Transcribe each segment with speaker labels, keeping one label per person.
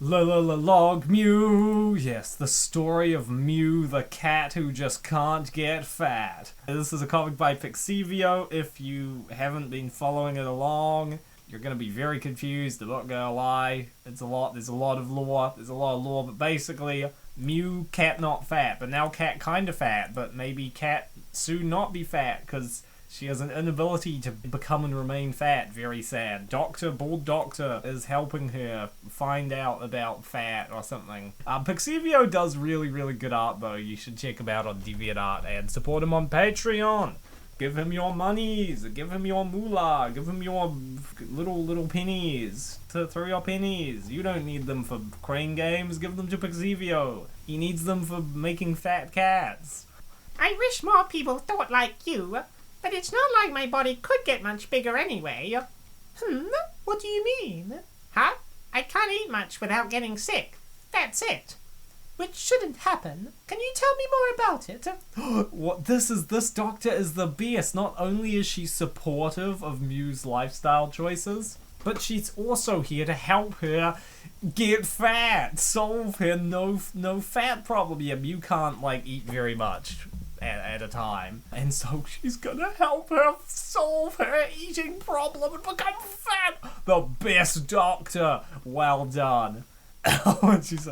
Speaker 1: Log Mew. Yes, the story of Mew, the cat who just can't get fat. This is a comic by Pixivio. If you haven't been following it along, you're gonna be very confused. I'm not gonna lie. There's a lot of lore. But basically, Mew, cat not fat, but now cat kinda fat, but maybe cat soon not be fat, because she has an inability to become and remain fat. Very sad. Bald Doctor is helping her find out about fat or something. Pixivio does really, really good art, though. You should check him out on DeviantArt and support him on Patreon. Give him your monies. Give him your moolah. Give him your little pennies. Throw your pennies. You don't need them for crane games. Give them to Pixivio. He needs them for making fat cats.
Speaker 2: I wish more people thought like you. But it's not like my body could get much bigger anyway.
Speaker 3: What do you mean?
Speaker 2: Huh? I can't eat much without getting sick. That's it.
Speaker 3: Which shouldn't happen. Can you tell me more about it?
Speaker 1: What this doctor is the best. Not only is she supportive of Mew's lifestyle choices, but she's also here to help her get fat, solve her no fat problem. Yeah, Mew can't eat very much at a time, and so she's gonna help her solve her eating problem and become fat. The best doctor. Well done. And she's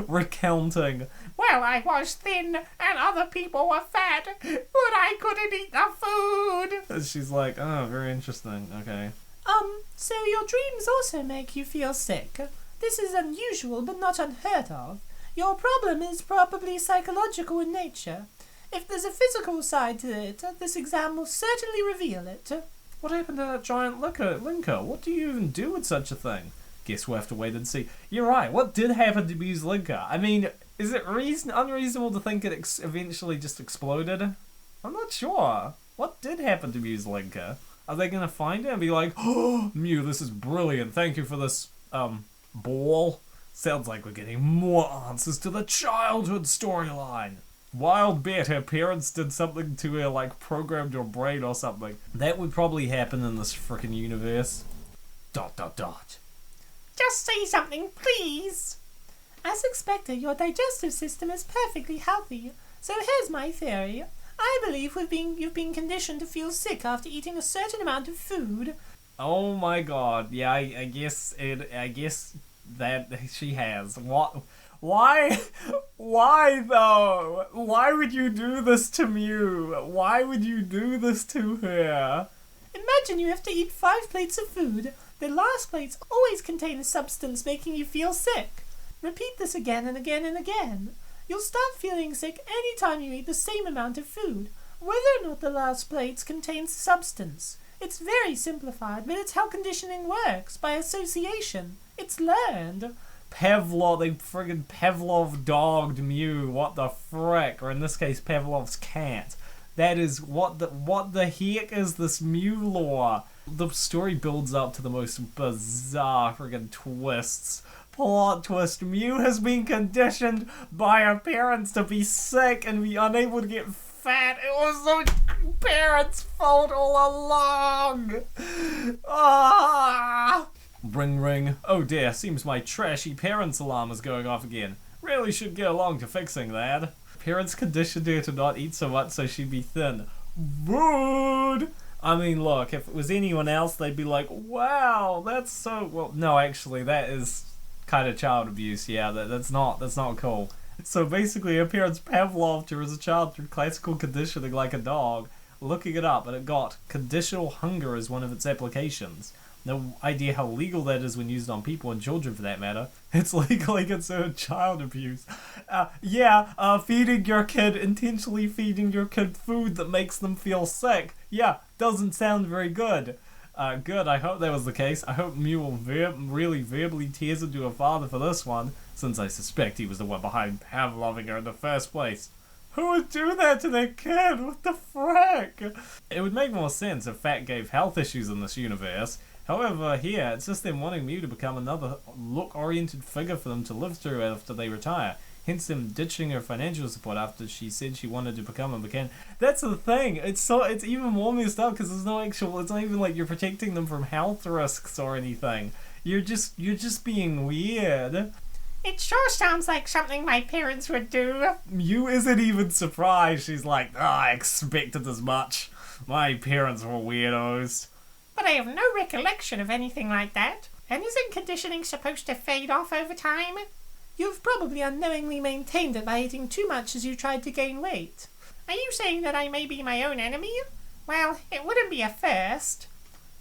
Speaker 1: recounting.
Speaker 2: Well, I was thin and other people were fat, but I couldn't eat the food.
Speaker 1: And she's like, oh, very interesting. Okay.
Speaker 3: So your dreams also make you feel sick. This is unusual, but not unheard of. Your problem is probably psychological in nature. If there's a physical side to it, this exam will certainly reveal it.
Speaker 1: What happened to that giant linker? What do you even do with such a thing? Guess we'll have to wait and see. You're right, what did happen to Mew's linker? I mean, is it unreasonable to think it eventually just exploded? I'm not sure. What did happen to Mew's linker? Are they gonna find it and be like, oh, Mew, this is brilliant, thank you for this, ball? Sounds like we're getting more answers to the childhood storyline. Wild bet her parents did something to her, programmed her brain or something. That would probably happen in this frickin' universe. ...
Speaker 2: Just say something, please.
Speaker 3: As expected, your digestive system is perfectly healthy. So here's my theory. I believe you've been conditioned to feel sick after eating a certain amount of food.
Speaker 1: Oh my god. Yeah, I guess that she has. What? Why though? Why would you do this to Mew? Why would you do this to her?
Speaker 3: Imagine you have to eat 5 plates of food. The last plates always contain a substance making you feel sick. Repeat this again and again and again. You'll start feeling sick anytime you eat the same amount of food, whether or not the last plates contains substance. It's very simplified, but it's how conditioning works, by association. It's learned.
Speaker 1: Pavlov, they friggin' Pavlov dogged Mew, what the frick, or in this case Pavlov's cat. That is, what the heck is this Mew lore? The story builds up to the most bizarre friggin' twists. Plot twist, Mew has been conditioned by her parents to be sick and be unable to get fat. It was the parents' fault all along! Ah! Ring ring. Oh dear, seems my trashy parents alarm is going off again. Really should get along to fixing that. Parents conditioned her to not eat so much so she'd be thin. Rude! I mean, look, if it was anyone else, they'd be like, wow, that's so... Well, no, actually, that is kind of child abuse, yeah, that's not cool. So basically, her parents Pavloved her as a child through classical conditioning like a dog. Looking it up, and it got conditional hunger as one of its applications. No idea how legal that is when used on people and children for that matter. It's legally considered child abuse. Intentionally feeding your kid food that makes them feel sick. Yeah, doesn't sound very good. Good, I hope that was the case. I hope Mew will really verbally tears into her father for this one, since I suspect he was the one behind Pavloving her in the first place. Who would do that to their kid? What the frick? It would make more sense if fat gave health issues in this universe. However, here, it's just them wanting Mew to become another look-oriented figure for them to live through after they retire. Hence them ditching her financial support after she said she wanted to become a mechanic. That's the thing. It's even more messed up because there's no actual. It's not even like you're protecting them from health risks or anything. You're just being weird.
Speaker 2: It sure sounds like something my parents would do.
Speaker 1: Mew isn't even surprised. She's like, I expected as much. My parents were weirdos.
Speaker 2: But I have no recollection of anything like that. And isn't conditioning supposed to fade off over time?
Speaker 3: You've probably unknowingly maintained it by eating too much as you tried to gain weight.
Speaker 2: Are you saying that I may be my own enemy? Well, it wouldn't be a first.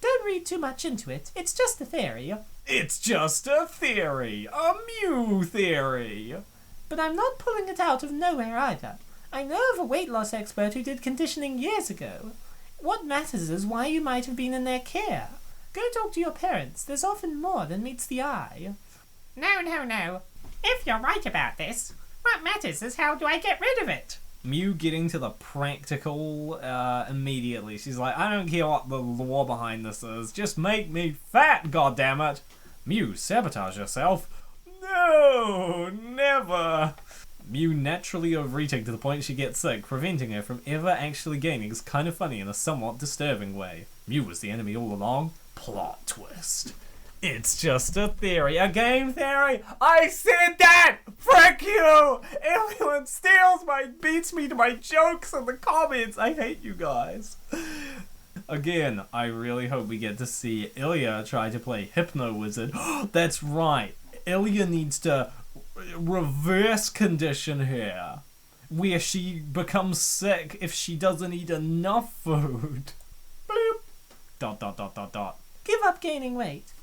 Speaker 3: Don't read too much into it. It's just a theory.
Speaker 1: It's just a theory. A Mew theory.
Speaker 3: But I'm not pulling it out of nowhere either. I know of a weight loss expert who did conditioning years ago. What matters is why you might have been in their care. Go talk to your parents. There's often more than meets the eye.
Speaker 2: No. If you're right about this, what matters is how do I get rid of it?
Speaker 1: Mew getting to the practical immediately. She's like, I don't care what the lore behind this is. Just make me fat, goddammit. Mew, sabotage yourself. No, never. Mew naturally overeating to the point she gets sick, preventing her from ever actually gaining is kind of funny in a somewhat disturbing way. Mew was the enemy all along. Plot twist. It's just a theory, a game theory. I said that! Frick you! Everyone beats me to my jokes in the comments. I hate you guys. Again, I really hope we get to see Ilya try to play Hypno Wizard. That's right. Ilya needs to reverse condition her, where she becomes sick if she doesn't eat enough food. Bloop. ...
Speaker 3: Give up gaining weight.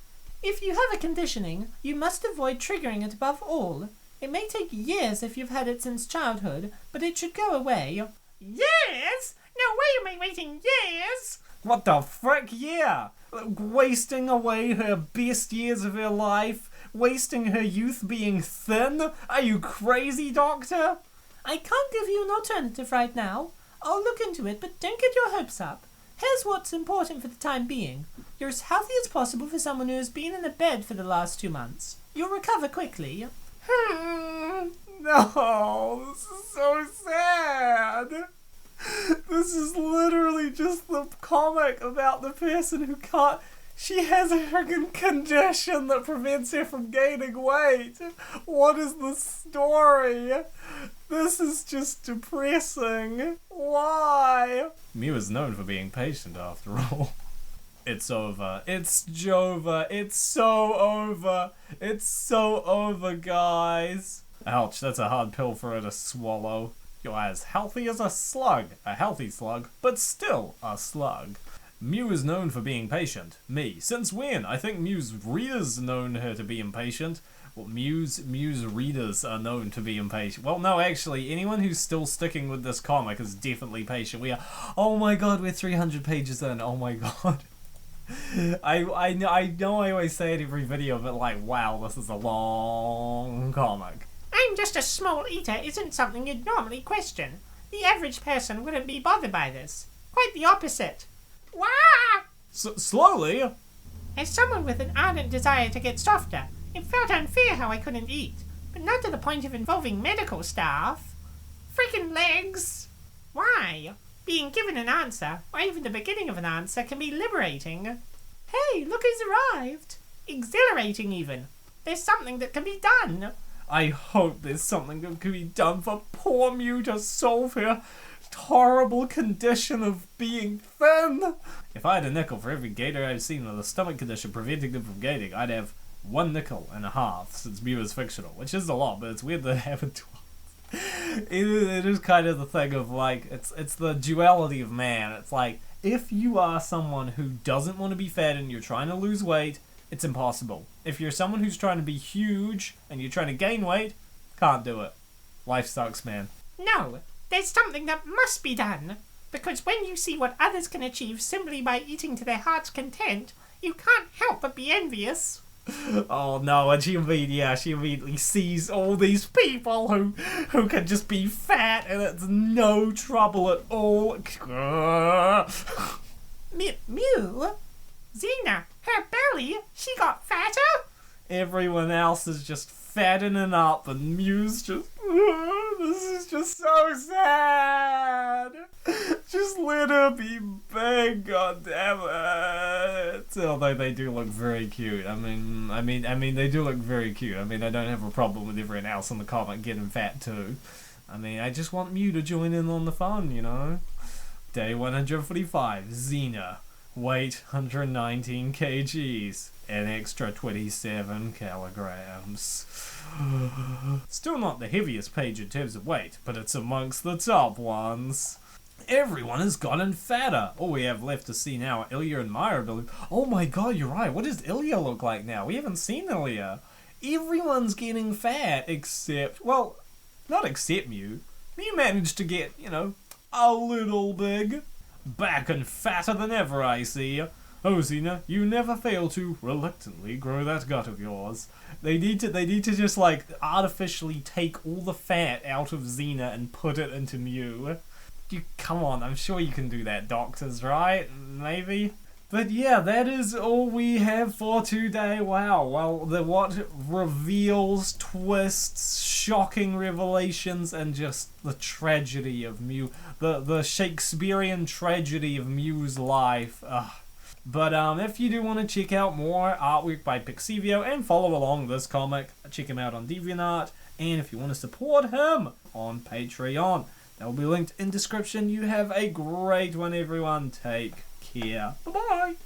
Speaker 3: If you have a conditioning, you must avoid triggering it above all. It may take years if you've had it since childhood, but it should go away.
Speaker 2: Years? No way am I waiting years!
Speaker 1: What the frick, yeah! Wasting away her best years of her life? Wasting her youth being thin? Are you crazy, Doctor?
Speaker 3: I can't give you an alternative right now. I'll look into it, but don't get your hopes up. Here's what's important for the time being. You're as healthy as possible for someone who has been in a bed for the last 2 months. You'll recover quickly.
Speaker 1: No, this is so sad. This is literally just the comic about the person who can't... She has a freaking condition that prevents her from gaining weight. What is the story? This is just depressing. Why? Mew is known for being patient after all. It's over. It's Jova. It's so over. It's so over, guys. Ouch, that's a hard pill for her to swallow. You're as healthy as a slug. A healthy slug, but still a slug. Mew is known for being patient. Me. Since when? I think Mew's readers known her to be impatient. Well, Mew's readers are known to be impatient. Well, no, actually, anyone who's still sticking with this comic is definitely patient. We are... Oh my god, we're 300 pages in. Oh my god. I know I always say it every video, but like, wow, this is a long comic.
Speaker 2: I'm just a small eater isn't something you'd normally question. The average person wouldn't be bothered by this. Quite the opposite. Wah!
Speaker 1: Slowly.
Speaker 2: As someone with an ardent desire to get softer, it felt unfair how I couldn't eat, but not to the point of involving medical staff. Freaking legs! Why? Being given an answer, or even the beginning of an answer, can be liberating.
Speaker 3: Hey, look who's arrived!
Speaker 2: Exhilarating even. There's something that can be done.
Speaker 1: I hope there's something that can be done for poor Mew to solve her horrible condition of being thin. If I had a nickel for every gator I've seen with a stomach condition preventing them from gaining, I'd have 1.5 nickels, since Mew is fictional, which is a lot, but it's weird that it happened to us. It is kind of the thing of like, it's the duality of man. It's like, if you are someone who doesn't want to be fat and you're trying to lose weight, it's impossible. If you're someone who's trying to be huge and you're trying to gain weight, can't do it. Life sucks, man.
Speaker 2: No, there's something that must be done. Because when you see what others can achieve simply by eating to their heart's content, you can't help but be envious.
Speaker 1: Oh no, and she immediately sees all these people who can just be fat and it's no trouble at all.
Speaker 3: Mew?
Speaker 2: Xena, her belly, she got fatter?
Speaker 1: Everyone else is just fattening up and Mew's just... This is just so sad. Just let her be big, god damn it. Although they do look very cute. I mean, they do look very cute. I mean, I don't have a problem with everyone else in the comic getting fat too. I mean, I just want Mew to join in on the fun, you know? Day 145, Xena. Weight 119 kgs. An extra 27 kilograms. Still not the heaviest page in terms of weight, but it's amongst the top ones. Everyone has gotten fatter. All we have left to see now are Ilya and Maya. Oh my god, you're right. What does Ilya look like now? We haven't seen Ilya. Everyone's getting fat except, well, not except Mew. Mew managed to get, you know, a little big. Back and fatter than ever, I see. Oh, Xena, you never fail to reluctantly grow that gut of yours. They need to just, like, artificially take all the fat out of Xena and put it into Mew. Come on, I'm sure you can do that, doctors, right? Maybe? But yeah, that is all we have for today. Wow, well, what reveals, twists, shocking revelations, and just the tragedy of Mew. The Shakespearean tragedy of Mew's life. Ugh. But if you do want to check out more artwork by Pixivio and follow along this comic, check him out on DeviantArt. And if you want to support him on Patreon, that will be linked in description. You have a great one, everyone. Take care. Bye-bye.